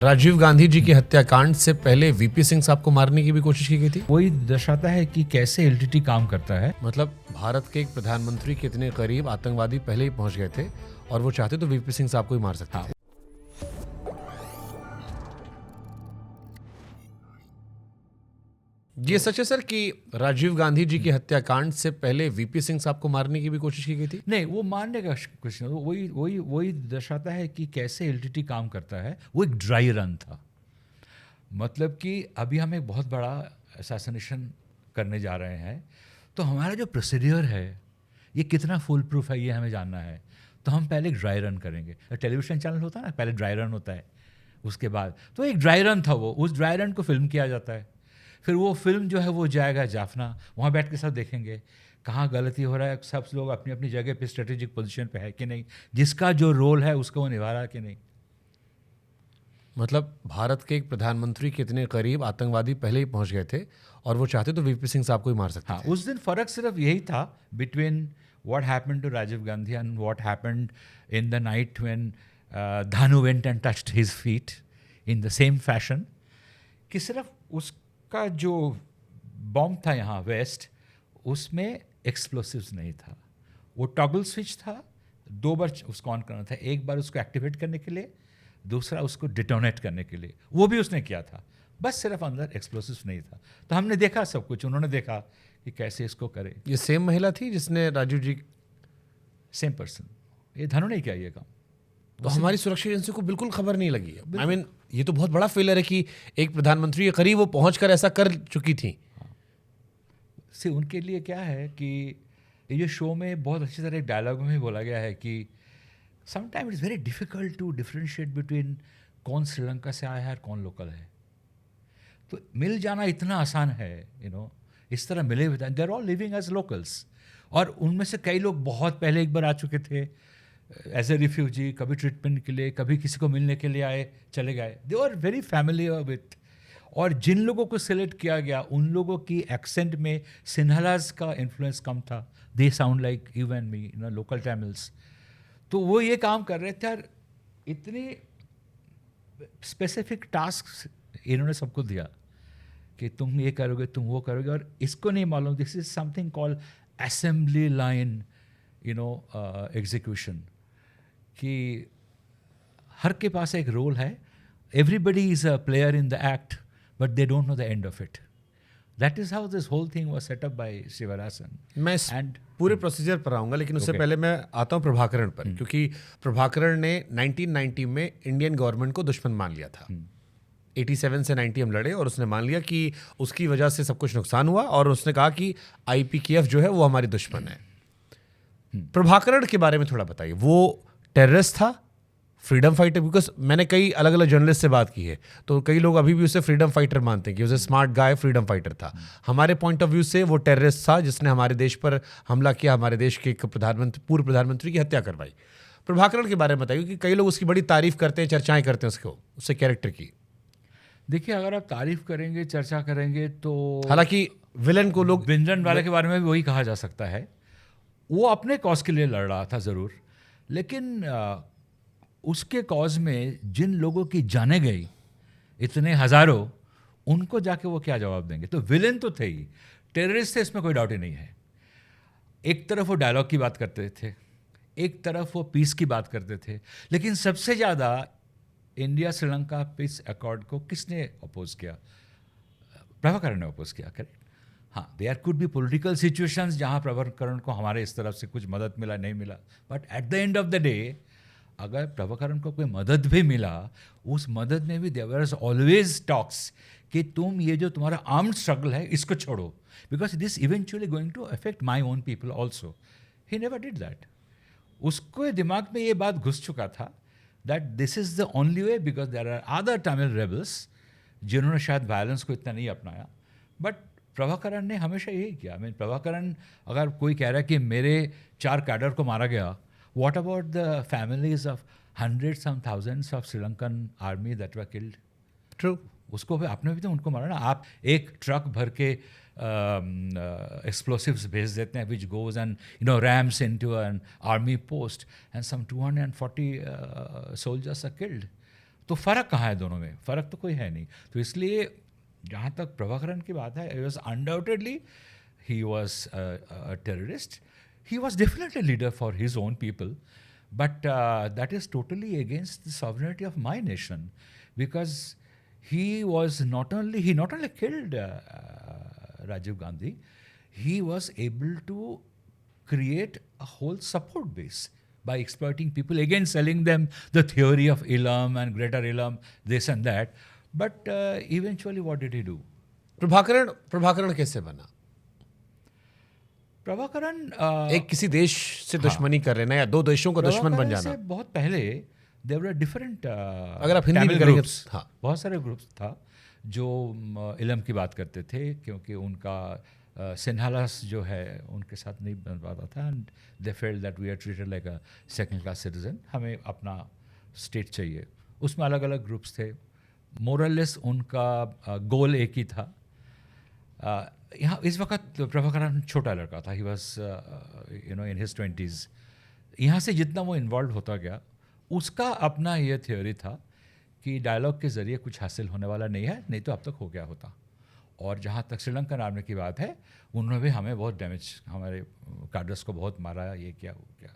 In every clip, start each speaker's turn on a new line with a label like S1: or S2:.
S1: राजीव गांधी जी की हत्याकांड से पहले वीपी सिंह साहब को मारने की भी कोशिश की गई थी।
S2: वही दर्शाता है कि कैसे एलटीटी काम करता है।
S1: मतलब भारत के एक प्रधानमंत्री के इतने करीब आतंकवादी पहले ही पहुंच गए थे और वो चाहते तो वीपी सिंह साहब को ही मार सकते थे। ये सच है सर कि राजीव गांधी जी की हत्याकांड से पहले वीपी सिंह साहब को मारने की भी कोशिश की गई थी।
S2: नहीं, वो मारने का कुछ नहीं, वही दर्शाता है कि कैसे एलटीटी काम करता है। वो एक ड्राई रन था। मतलब कि अभी हम एक बहुत बड़ा असैसिनेशन करने जा रहे हैं, तो हमारा जो प्रोसीडियर है ये कितना फुल प्रूफ है ये हमें जानना है। तो हम पहले एक ड्राई रन करेंगे। टेलीविजन चैनल होता है ना, पहले ड्राई रन होता है, उसके बाद तो एक ड्राई रन था। वो उस ड्राई रन को फिल्म किया जाता है। फिर वो फिल्म जो है वो जाएगा जाफना, वहाँ बैठ के सब देखेंगे कहाँ गलती हो रहा है, सब लोग अपनी अपनी जगह पे स्ट्रेटेजिक पोजीशन पे है कि नहीं, जिसका जो रोल है उसको वो निभा रहा है कि नहीं।
S1: मतलब भारत के एक प्रधानमंत्री के इतने करीब आतंकवादी पहले ही पहुंच गए थे और वो चाहते तो वीपी सिंह साहब को ही मार सकते
S2: हाँ,
S1: थे।
S2: उस दिन फ़र्क सिर्फ यही था between what happened to Rajiv Gandhi and what happened in the night when Dhanu went and touched his feet in the same fashion, कि सिर्फ उसका जो बॉम्ब था यहाँ वेस्ट, उसमें एक्सप्लोसिव्स नहीं था। वो टॉगल स्विच था, दो बार उसको ऑन करना था, एक बार उसको एक्टिवेट करने के लिए, दूसरा उसको डिटोनेट करने के लिए, वो भी उसने किया था। बस सिर्फ अंदर एक्सप्लोसिव्स नहीं था। तो हमने देखा सब कुछ, उन्होंने देखा कि कैसे इसको करे।
S1: ये सेम महिला थी जिसने राजीव जी।
S2: सेम पर्सन, ये धनु नहीं किया ये काम।
S1: तो हमारी सुरक्षा एजेंसी को बिल्कुल खबर नहीं लगी है। आई मीन ये तो बहुत बड़ा फेलियर है कि एक प्रधानमंत्री के करीब वो पहुंचकर ऐसा कर चुकी थी।
S2: से उनके लिए क्या है कि ये शो में बहुत अच्छी तरह डायलॉग में भी बोला गया है कि sometime it's very difficult to differentiate between कौन श्रीलंका से आया है और कौन लोकल है। तो मिल जाना इतना आसान है, इस तरह मिले हुए they are all living as locals. और उनमें से कई लोग बहुत पहले एक बार आ चुके थे एज ए रिफ्यूजी, कभी ट्रीटमेंट के लिए, कभी किसी को मिलने के लिए आए, चले गए। They are very familiar with. और जिन लोगों को सिलेक्ट किया गया उन लोगों की एक्सेंट में सिन्हलाज का इन्फ्लुएंस कम था। They sound like you and me, local Tamils. तो वो ये काम कर रहे थे और इतनी स्पेसिफिक टास्क इन्होंने सबको दिया कि तुम ये करोगे, तुम वो करोगे। और इसको नहीं मालूम, this is something called assembly line execution, कि हर के पास एक रोल है। Everybody is a player in the act but they don't know the end of it. That is how this whole thing was set up by Sivarasan.
S1: मैं पूरे procedure पर आऊंगा, लेकिन उससे पहले मैं आता हूं प्रभाकरण पर, क्योंकि प्रभाकरण ने 1990 में इंडियन गवर्नमेंट को दुश्मन मान लिया था। 87 से 90 हम लड़े और उसने मान लिया कि उसकी वजह से सब कुछ नुकसान हुआ और उसने कहा कि आईपीकेएफ जो है वो हमारी दुश्मन है। प्रभाकरण के बारे में थोड़ा बताइए। वो टेररिस्ट था, फ्रीडम फाइटर? बिकॉज मैंने कई अलग अलग जर्नलिस्ट से बात की है तो कई लोग अभी भी उसे फ्रीडम फाइटर मानते हैं कि उसे स्मार्ट गाय फ्रीडम फाइटर था। हमारे पॉइंट ऑफ व्यू से वो टेररिस्ट था जिसने हमारे देश पर हमला किया, हमारे देश के एक पूर्व प्रधानमंत्री की हत्या करवाई। प्रभाकरण के बारे में बताइए कि कई लोग उसकी बड़ी तारीफ करते हैं, चर्चाएं करते हैं उसके कैरेक्टर की।
S2: देखिए, अगर आप तारीफ करेंगे, चर्चा करेंगे, तो
S1: हालांकि विलन को लोग
S2: बिंजन वाले के बारे में भी वही कहा जा सकता है। वो अपने कॉज के लिए लड़ रहा था ज़रूर, लेकिन उसके कॉज में जिन लोगों की जाने गई, इतने हज़ारों, उनको जाके वो क्या जवाब देंगे? तो विलेन तो थे ही, टेररिस्ट थे, इसमें कोई डाउट ही नहीं है। एक तरफ वो डायलॉग की बात करते थे, एक तरफ वो पीस की बात करते थे, लेकिन सबसे ज़्यादा इंडिया श्रीलंका पीस अकॉर्ड को किसने अपोज किया? प्रभाकरण ने अपोज किया, करेक्ट। हाँ, there could be political situations जहाँ प्रभाकरण को हमारे इस तरफ से कुछ मदद मिला, नहीं मिला, but at the end of the day अगर प्रभाकरण को कोई मदद भी मिला, उस मदद में भी देयर वाज ऑलवेज टॉक्स कि तुम ये जो तुम्हारा आर्म्ड स्ट्रगल है इसको छोड़ो, because this eventually going to affect my own people also. He never did that. उसको दिमाग में ये बात घुस चुका था that this is the only way, because there are other Tamil rebels जिन्होंने शायद वायलेंस को इतना नहीं अपनाया, बट प्रभाकरण ने हमेशा यही किया। आई मीन, प्रभाकरण, अगर कोई कह रहा है कि मेरे 4 कैडर को मारा गया, what about the families of hundreds and thousands of Sri Lankan army that were killed?
S1: True.
S2: उसको भी आपने भी तो उनको मारा ना। आप एक ट्रक भर के explosives भेज देते हैं, which goes and rams into an army post and some 240 soldiers are killed. तो फ़र्क कहाँ है दोनों में? फ़र्क तो कोई है नहीं। तो इसलिए जहाँ तक प्रभाकरण की बात है, he was undoubtedly he was a terrorist. He was definitely a leader for his own people, but that is totally against the sovereignty of my nation, because he not only killed Rajiv Gandhi, he was able to create a whole support base by exploiting people, again selling them the theory of Elam and greater Elam, this and that. But eventually what did he do?
S1: Prabhakaran कैसे बना?
S2: प्रभाकरण
S1: एक किसी देश से दुश्मनी कर लेना या दो देशों को दुश्मन बन जाना।
S2: से बहुत पहले देयर वर डिफरेंट,
S1: अगर आप हिंदी में करेंगे, हाँ,
S2: बहुत सारे ग्रुप्स था जो इलम की बात करते थे, क्योंकि उनका सिन्हालास जो है उनके साथ नहीं बन पाता था, and they felt that we are treated like a second class citizen, हमें अपना स्टेट चाहिए। उसमें अलग अलग ग्रुप्स थे, मोरलेस उनका गोल एक ही था। यहाँ इस वक्त प्रभाकरण छोटा लड़का था, he was in his 20s। यहाँ से जितना वो इन्वॉल्व होता गया, उसका अपना ये थ्योरी था कि डायलॉग के ज़रिए कुछ हासिल होने वाला नहीं है, नहीं तो अब तक हो गया होता। और जहाँ तक श्रीलंकन आर्मी की बात है, उन्होंने भी हमें बहुत डैमेज, हमारे कार्डर्स को बहुत मारा, ये क्या वो क्या।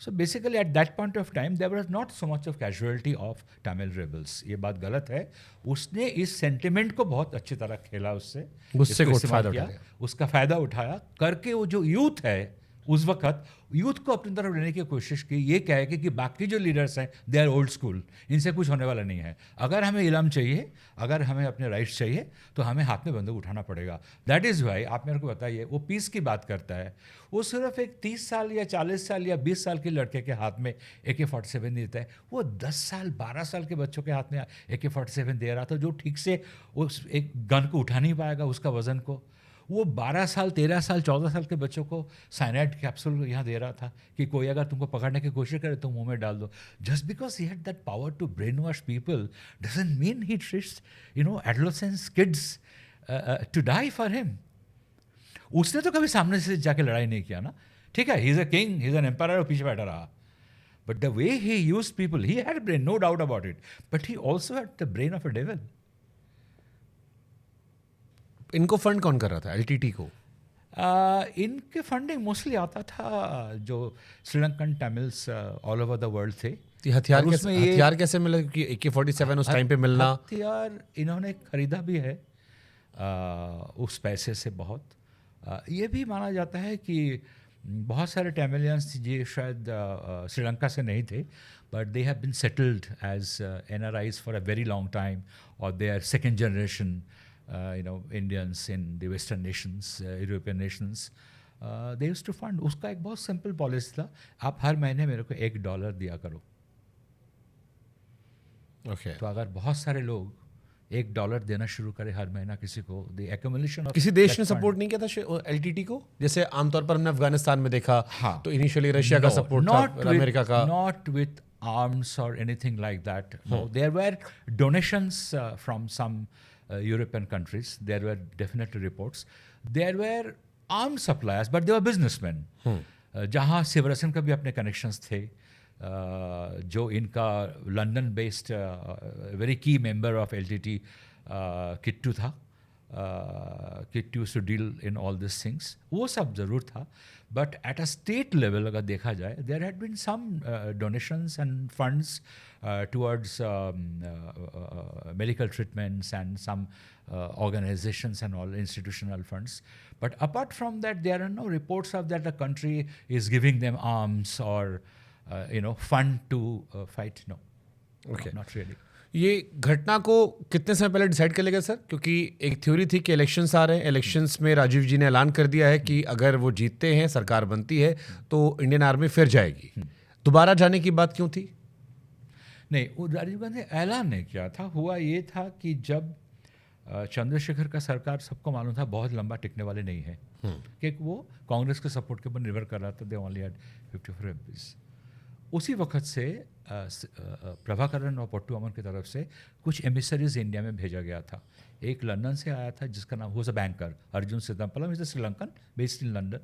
S2: So basically at that point of time there was not so much of casualty of Tamil rebels. ये बात गलत है। उसने इस सेंटिमेंट को बहुत अच्छी तरह खेला, उससे
S1: गुस्से को फायदा उठाया,
S2: उसका फ़ायदा उठाया करके। वो जो यूथ है उस वक्त, यूथ को अपनी तरफ लेने की कोशिश की, ये कह के कि बाकी जो लीडर्स हैं दे आर ओल्ड स्कूल, इनसे कुछ होने वाला नहीं है। अगर हमें इलाम चाहिए, अगर हमें अपने राइट्स चाहिए, तो हमें हाथ में बंदूक उठाना पड़ेगा। दैट इज़ वाई आप मेरे को बताइए, वो पीस की बात करता है, वो सिर्फ एक 30 साल या 40 साल या 20 साल के लड़के के हाथ में AK-47 नहीं देता है, वो 10 साल 12 साल के बच्चों के हाथ में AK-47 दे रहा था, जो ठीक से उस एक गन को उठा नहीं पाएगा, उसका वज़न को। वो 12 साल 13 साल 14 साल के बच्चों को साइनाइड कैप्सूल यहाँ दे रहा था कि कोई अगर तुमको पकड़ने की कोशिश करे तो मुंह में डाल दो। Just because he had that power to brainwash people doesn't mean he treats adolescence kids to die for him. उसने तो कभी सामने से जाके लड़ाई नहीं किया ना, ठीक है, he is a king, he is an empire, पीछे बैठा रहा। But the way he used people, he had brain, no doubt about it, but he also had the brain of a devil.
S1: इनको फंड कौन कर रहा था? LTT को?
S2: इनके फंडिंग मोस्टली आता था जो Sri Lankan Tamils all over the world थे।
S1: हथियार कैसे मिला? क्योंकि AK-47 उस टाइम पे मिलना,
S2: हथियार इन्होंने खरीदा भी है उस पैसे से बहुत। ये भी माना जाता है कि बहुत सारे तमिलियंस ये शायद श्रीलंका से नहीं थे, but they have been settled as NRIs for a very long time, और they are second generation Indians in the Western nations, European nations. They used to fund. उसका एक बहुत सिंपल पॉलिसी था, आप हर महीने मेरे को $1 दिया करो।
S1: Okay.
S2: तो अगर बहुत सारे लोग $1 देना शुरू करें हर महीना किसी को, the accumulation of
S1: किसी देश ने सपोर्ट नहीं किया था LTT को? जैसे आमतौर पर हमने अफगानिस्तान में देखा,
S2: हाँ,
S1: तो इनिशियली रशिया का सपोर्ट था, अमेरिका का।
S2: Not with arms or anything like that. No, there were donations from some European countries. There were definitely reports. There were armed suppliers, but they were businessmen. जहाँ शिवरसन का भी अपने connections थे, जो इनका London based very key member of LTT Kittu था, Kittu to deal in all this things, वो सब ज़रूर था। But at a state level अगर देखा जाए, there had been some donations and funds towards medical treatments and some organizations and all institutional funds. But apart from that, there are no reports of that the country is giving them arms or fund to fight. No.
S1: Okay.
S2: No, not really.
S1: ये घटना को कितने समय पहले decide कर लेगा sir? क्योंकि एक थ्योरी थी कि इलेक्शंस आ रहे हैं, इलेक्शंस में राजीव जी ने ऐलान कर दिया है कि अगर वो जीतते हैं, सरकार बनती है, तो इंडियन आर्मी फिर जाएगी। दोबारा जाने की बात क्यों थी?
S2: नहीं, वो राजीव गांधी ऐलान नहीं किया था। हुआ ये था कि जब चंद्रशेखर का सरकार, सबको मालूम था बहुत लंबा टिकने वाले नहीं है, कि वो कांग्रेस के सपोर्ट के ऊपर निर्भर कर रहा था। They only had 54 MPs। उसी वक्त से प्रभाकरण और पट्टू अमन की तरफ से कुछ एमिसरीज इंडिया में भेजा गया था। एक लंदन से आया था जिसका नाम, वो a banker, Arjun Siddhampalam, is a Sri Lankan based in London,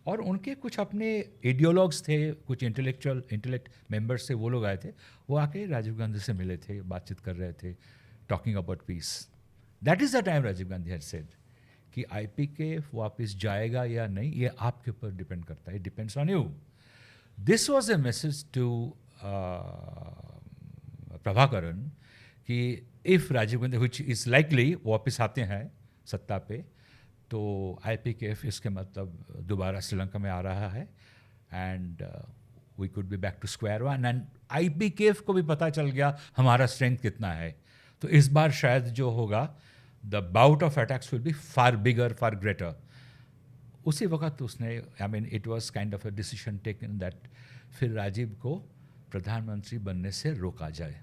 S2: और उनके कुछ अपने आइडियोलॉग्स थे, कुछ इंटेलेक्ट मेंबर्स थे, वो लोग आए थे, वो आके राजीव गांधी से मिले थे, बातचीत कर रहे थे, talking about peace. That is the time Rajiv Gandhi had said कि IPK वापस जाएगा या नहीं, ये आपके ऊपर डिपेंड करता है, depends on you. This was a message to Prabhakaran कि if Rajiv Gandhi which is likely वापस आते हैं सत्ता पे, तो IPKF इसके मतलब दोबारा श्रीलंका में आ रहा है, and we could be back to square one. एंड IPKF को भी पता चल गया हमारा स्ट्रेंथ कितना है, तो इस बार शायद जो होगा, the bout of attacks will be far bigger, far greater. उसी वक्त उसने, I mean it was kind of a decision taken that फिर राजीव को प्रधानमंत्री बनने से रोका जाए.